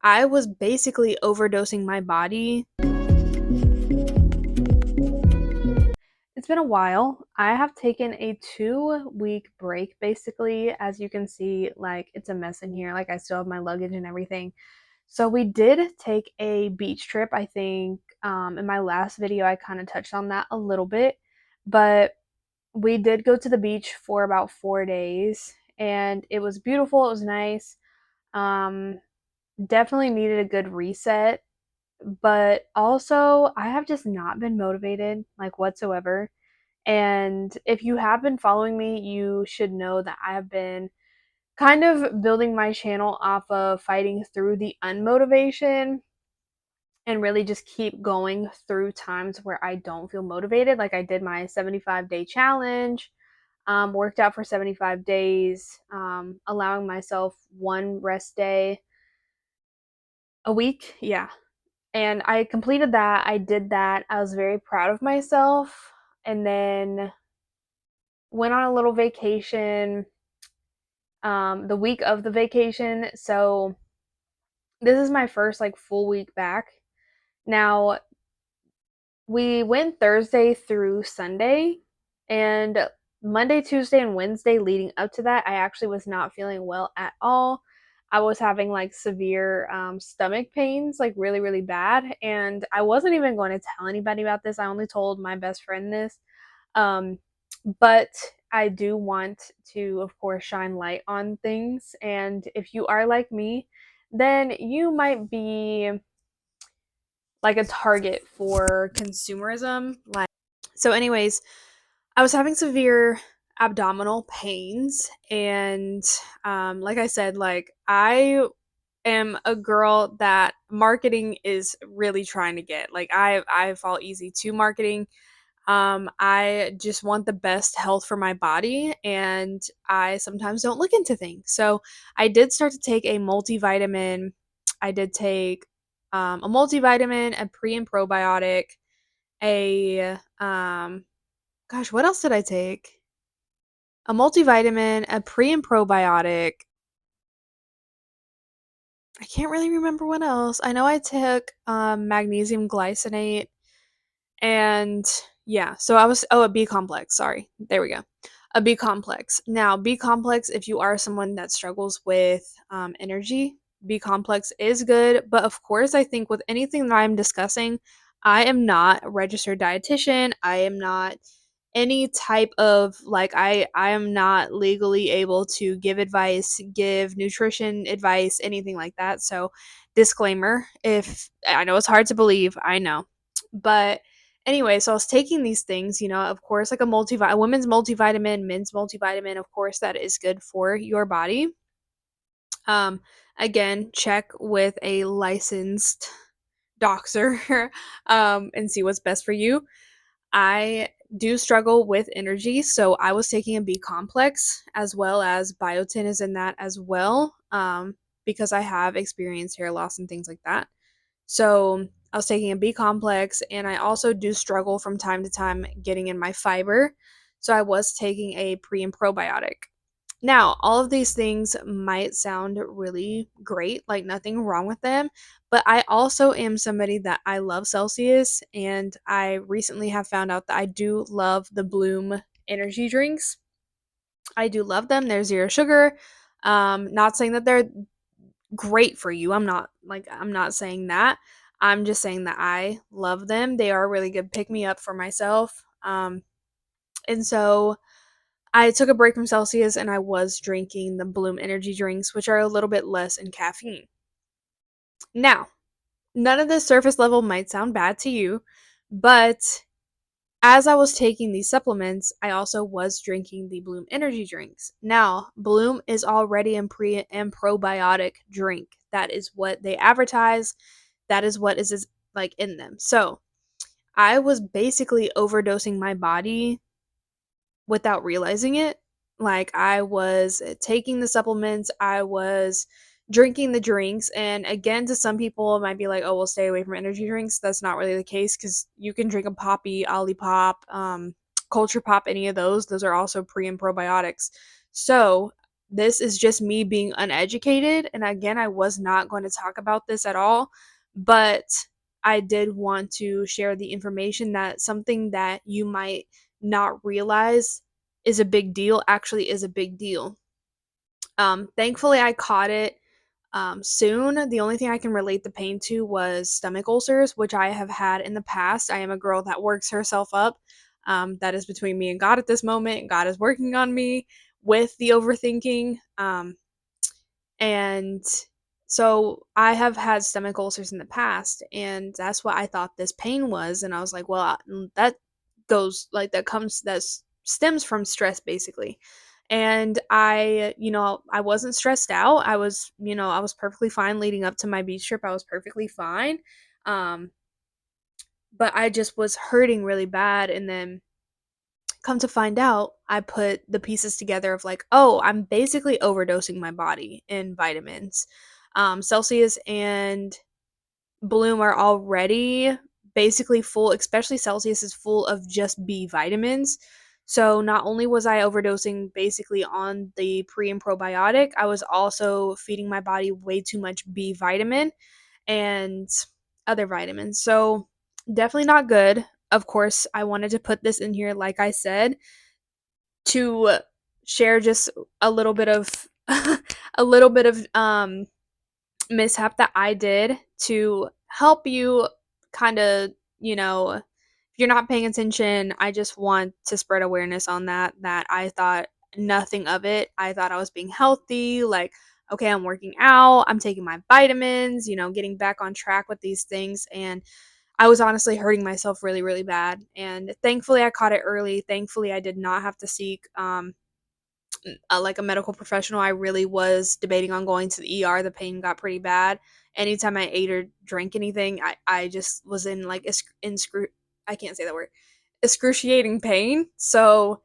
I was basically overdosing my body. It's been a while. I have taken a 2-week break basically. As you can see, like it's a mess in here. Like I still have my luggage and everything. So we did take a beach trip. I think in my last video I kind of touched on that a little bit, but we did go to the beach for about 4 days and it was beautiful. It was nice. Um Definitely needed a good reset, but also I have just not been motivated like whatsoever. And if you have been following me, you should know that I have been kind of building my channel off of fighting through the unmotivation and really just keep going through times where I don't feel motivated. Like I did my 75-day challenge, worked out for 75 days, allowing myself one rest day a week. Yeah. And I completed that. I did that. I was very proud of myself. And then went on a little vacation the week of the vacation. So this is my first like full week back. Now, we went Thursday through Sunday, and Monday, Tuesday, and Wednesday leading up to that, I actually was not feeling well at all. I was having like severe stomach pains, like really, really bad. And I wasn't even going to tell anybody about this. I only told my best friend this. Um, but I do want to, of course, shine light on things. And if you are like me, then you might be like a target for consumerism. So, anyways, I was having severe abdominal pains, and like I said, like I am a girl that marketing is really trying to get. Like I fall easy to marketing. I just want the best health for my body, and I sometimes don't look into things. So I did start to take a multivitamin. I did take a multivitamin, a pre and probiotic, a gosh, what else did I take? A multivitamin, a pre and probiotic. I can't really remember what else. I know I took magnesium glycinate. And yeah, so I was a B complex, sorry. There we go. A B complex. Now, B complex, if you are someone that struggles with energy, B complex is good. But of course, I think with anything that I'm discussing, I am not a registered dietitian. I am not any type of like I am not legally able to give advice, give nutrition advice, anything like that. So, disclaimer, if I know it's hard to believe, I know. But anyway, so I was taking these things, of course, like a women's multivitamin, men's multivitamin, of course, that is good for your body. Um, Again, check with a licensed doctor and see what's best for you. I do struggle with energy, so I was taking a B complex as well as biotin is in that as well, because I have experienced hair loss and things like that. So I was taking a B complex, and I also do struggle from time to time getting in my fiber. So I was taking a pre and probiotic. Now, all of these things might sound really great, like nothing wrong with them, but I also am somebody that I love Celsius, and I recently have found out that I do love the Bloom energy drinks. I do love them. They're zero sugar. Not saying that they're great for you. I'm not saying that. I'm just saying that I love them. They are a really good pick me up for myself. And so I took a break from Celsius and I was drinking the Bloom energy drinks, which are a little bit less in caffeine. Now, none of this surface level might sound bad to you, but as I was taking these supplements, I also was drinking the Bloom energy drinks. Now, Bloom is already a pre and probiotic drink. That is what they advertise. That is what is like in them. So, I was basically overdosing my body without realizing it. Like I was taking the supplements, I was drinking the drinks, and again, to some people, it might be like, "Oh, we'll stay away from energy drinks." That's not really the case because you can drink a Poppy, Olipop, Culture Pop, any of those. Those are also pre and probiotics. So this is just me being uneducated. And again, I was not going to talk about this at all, but I did want to share the information that something that you might not realize is a big deal actually is a big deal. Thankfully, I caught it soon. The only thing I can relate the pain to was stomach ulcers, which I have had in the past. I am a girl that works herself up. That is between me and God at this moment. God is working on me with the overthinking. And so I have had stomach ulcers in the past, and that's what I thought this pain was. And I was like, well, that goes like that comes that stems from stress basically. And I wasn't stressed out. I was perfectly fine leading up to my beach trip. I was perfectly fine. Um, but I just was hurting really bad. And then come to find out, I put the pieces together of like, oh, I'm basically overdosing my body in vitamins. Celsius and Bloom are already basically full, especially Celsius is full of just B vitamins. So not only was I overdosing basically on the pre and probiotic, I was also feeding my body way too much B vitamin and other vitamins. So definitely not good. Of course, I wanted to put this in here, like I said, to share just a little bit of a little bit of mishap that I did to help you kind of, if you're not paying attention, I just want to spread awareness on that I thought nothing of it. I thought I was being healthy, like okay, I'm working out, I'm taking my vitamins, getting back on track with these things, and I was honestly hurting myself really really bad. And thankfully I caught it early. Thankfully I did not have to seek like a medical professional. I really was debating on going to the ER. The pain got pretty bad. Anytime I ate or drank anything, I just was in like I can't say that word, excruciating pain. So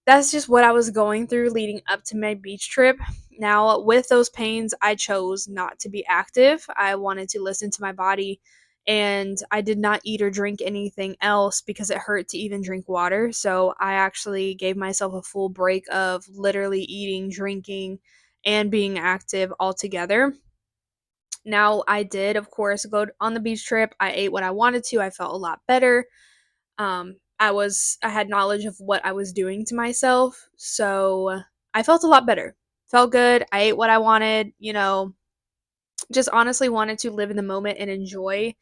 that's just what I was going through leading up to my beach trip. Now, with those pains, I chose not to be active. I wanted to listen to my body, and I did not eat or drink anything else because it hurt to even drink water. So I actually gave myself a full break of literally eating, drinking, and being active all together. Now, I did, of course, go on the beach trip. I ate what I wanted to. I felt a lot better. I had knowledge of what I was doing to myself, so I felt a lot better. Felt good. I ate what I wanted, just honestly wanted to live in the moment and enjoy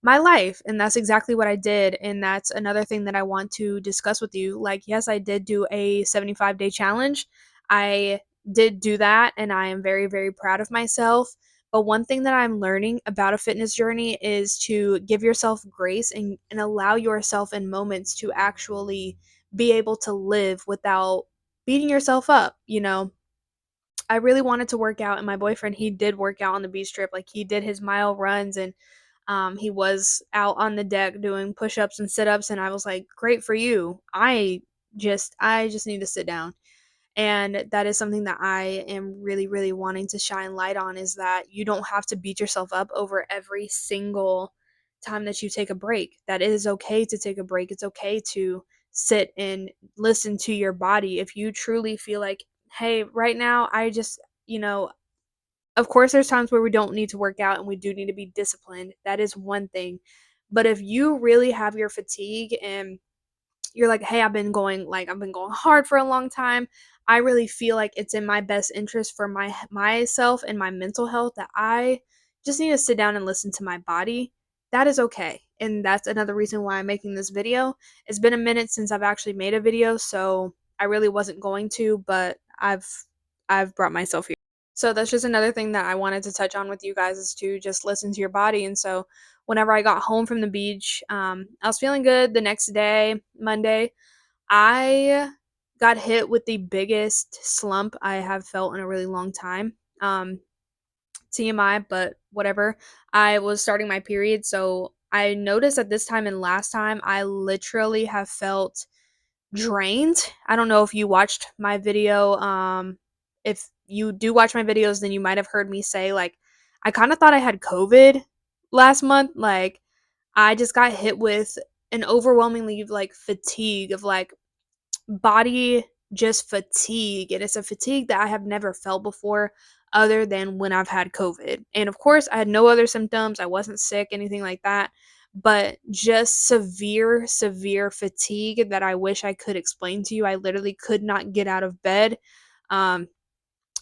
my life. And that's exactly what I did. And that's another thing that I want to discuss with you. Like, yes, I did do a 75-day challenge. I did do that, and I am very, very proud of myself. But one thing that I'm learning about a fitness journey is to give yourself grace and allow yourself in moments to actually be able to live without beating yourself up, I really wanted to work out, and my boyfriend, he did work out on the beach trip. Like he did his mile runs, and he was out on the deck doing push-ups and sit-ups, and I was like, "Great for you." I just need to sit down. And that is something that I am really really wanting to shine light on, is that you don't have to beat yourself up over every single time that you take a break. That it is okay to take a break. It's okay to sit and listen to your body. If you truly feel like, hey, right now I just, of course there's times where we don't need to work out and we do need to be disciplined. That is one thing. But if you really have your fatigue and you're like, hey, I've been going hard for a long time. I really feel like it's in my best interest for myself and my mental health that I just need to sit down and listen to my body. That is okay. And that's another reason why I'm making this video. It's been a minute since I've actually made a video, so I really wasn't going to, but I've brought myself here. So that's just another thing that I wanted to touch on with you guys, is to just listen to your body. And so whenever I got home from the beach, I was feeling good. The next day, Monday, I got hit with the biggest slump I have felt in a really long time. TMI, but whatever. I was starting my period, so I noticed at this time and last time, I literally have felt drained. I don't know if you watched my video. If you do watch my videos, then you might have heard me say, like, I kind of thought I had COVID last month. Like, I just got hit with an overwhelmingly like fatigue of like body. just fatigue, and it's a fatigue that I have never felt before other than when I've had COVID. And of course, I had no other symptoms. I wasn't sick, anything like that, but just severe, severe fatigue that I wish I could explain to you. I literally could not get out of bed. Um,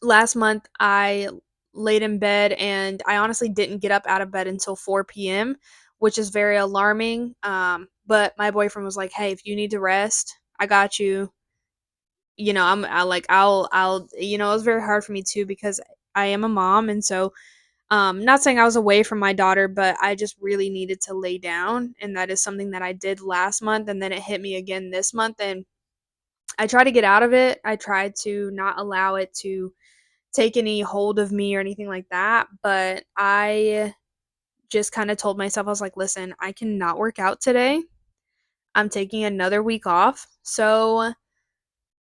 Last month, I laid in bed and I honestly didn't get up out of bed until 4 p.m., which is very alarming. But my boyfriend was like, "Hey, if you need to rest, I got you." It was very hard for me too because I am a mom, and so not saying I was away from my daughter, but I just really needed to lay down, and that is something that I did last month, and then it hit me again this month, and I try to get out of it. I try to not allow it to take any hold of me or anything like that, but I just kind of told myself, I was like, listen, I cannot work out today. I'm taking another week off. So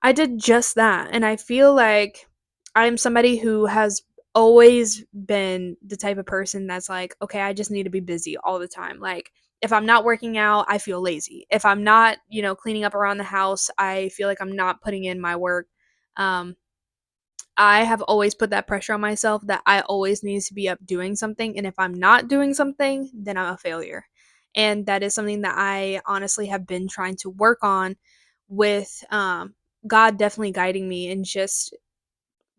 I did just that. And I feel like I'm somebody who has always been the type of person that's like, okay, I just need to be busy all the time. Like, if I'm not working out, I feel lazy. If I'm not, cleaning up around the house, I feel like I'm not putting in my work. Um, I have always put that pressure on myself that I always need to be up doing something. And if I'm not doing something, then I'm a failure. And that is something that I honestly have been trying to work on with God definitely guiding me and just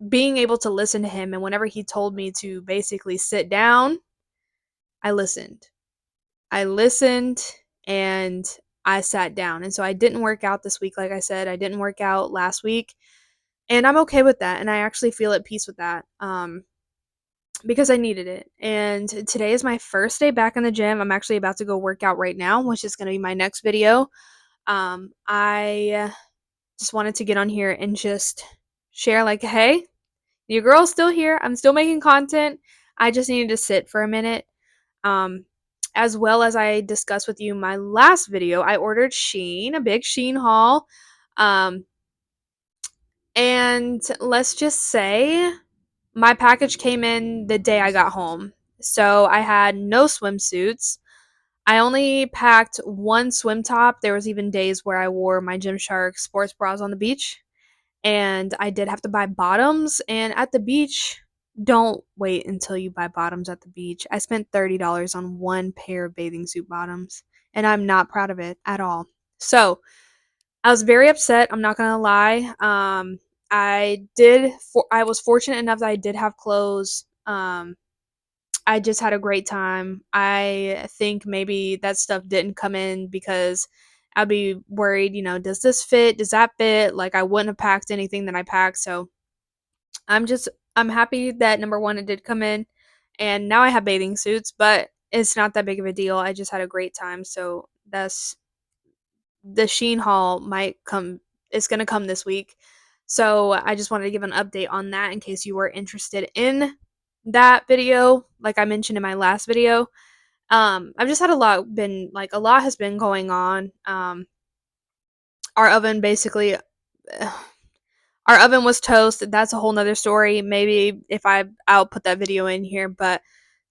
being able to listen to Him. And whenever He told me to basically sit down, I listened. I listened and I sat down. And so I didn't work out this week. Like I said, I didn't work out last week. And I'm okay with that, and I actually feel at peace with that, because I needed it. And today is my first day back in the gym. I'm actually about to go work out right now, which is gonna be my next video. I just wanted to get on here and just share, like, "Hey, your girl's still here. I'm still making content. I just needed to sit for a minute." Um, as well as I discussed with you my last video, I ordered Shein, a big Shein haul. Um, and let's just say my package came in the day I got home. So I had no swimsuits. I only packed one swim top. There was even days where I wore my Gymshark sports bras on the beach. And I did have to buy bottoms. And at the beach, don't wait until you buy bottoms at the beach. I spent $30 on one pair of bathing suit bottoms. And I'm not proud of it at all. So I was very upset, I'm not gonna lie. I was fortunate enough that I did have clothes. I just had a great time. I think maybe that stuff didn't come in because I'd be worried, does this fit? Does that fit? Like, I wouldn't have packed anything that I packed. So I'm just I'm happy that number one it did come in, and now I have bathing suits, but it's not that big of a deal. I just had a great time. So that's the Sheen haul might come it's gonna come this week. So I just wanted to give an update on that in case you were interested in that video, like I mentioned in my last video. I've just had a lot has been going on. Our oven basically our oven was toast. That's a whole nother story. Maybe if I'll put that video in here, but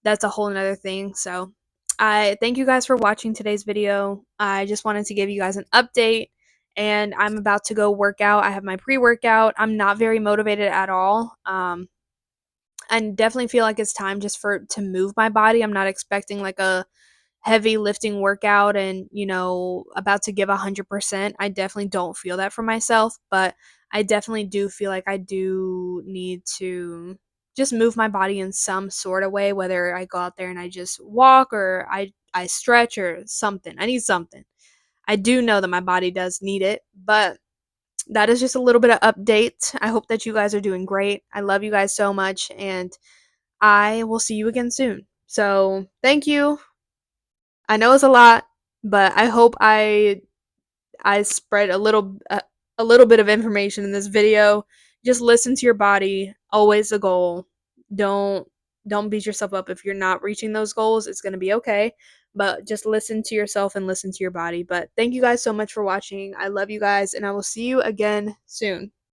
that's a whole nother thing. So I thank you guys for watching today's video. I just wanted to give you guys an update, and I'm about to go work out. I have my pre-workout. I'm not very motivated at all. I definitely feel like it's time just for to move my body. I'm not expecting like a heavy lifting workout and, about to give 100%. I definitely don't feel that for myself, but I definitely do feel like I do need to just move my body in some sort of way, whether I go out there and I just walk or I stretch or something. I need something. I do know that my body does need it, but that is just a little bit of update. I hope that you guys are doing great. I love you guys so much, and I will see you again soon. So, thank you. I know it's a lot, but I hope I spread a little bit of information in this video. Just listen to your body. Always the goal. Don't don't beat yourself up if you're not reaching those goals. It's going to be okay. But just listen to yourself and listen to your body. But thank you guys so much for watching. I love you guys, and I will see you again soon.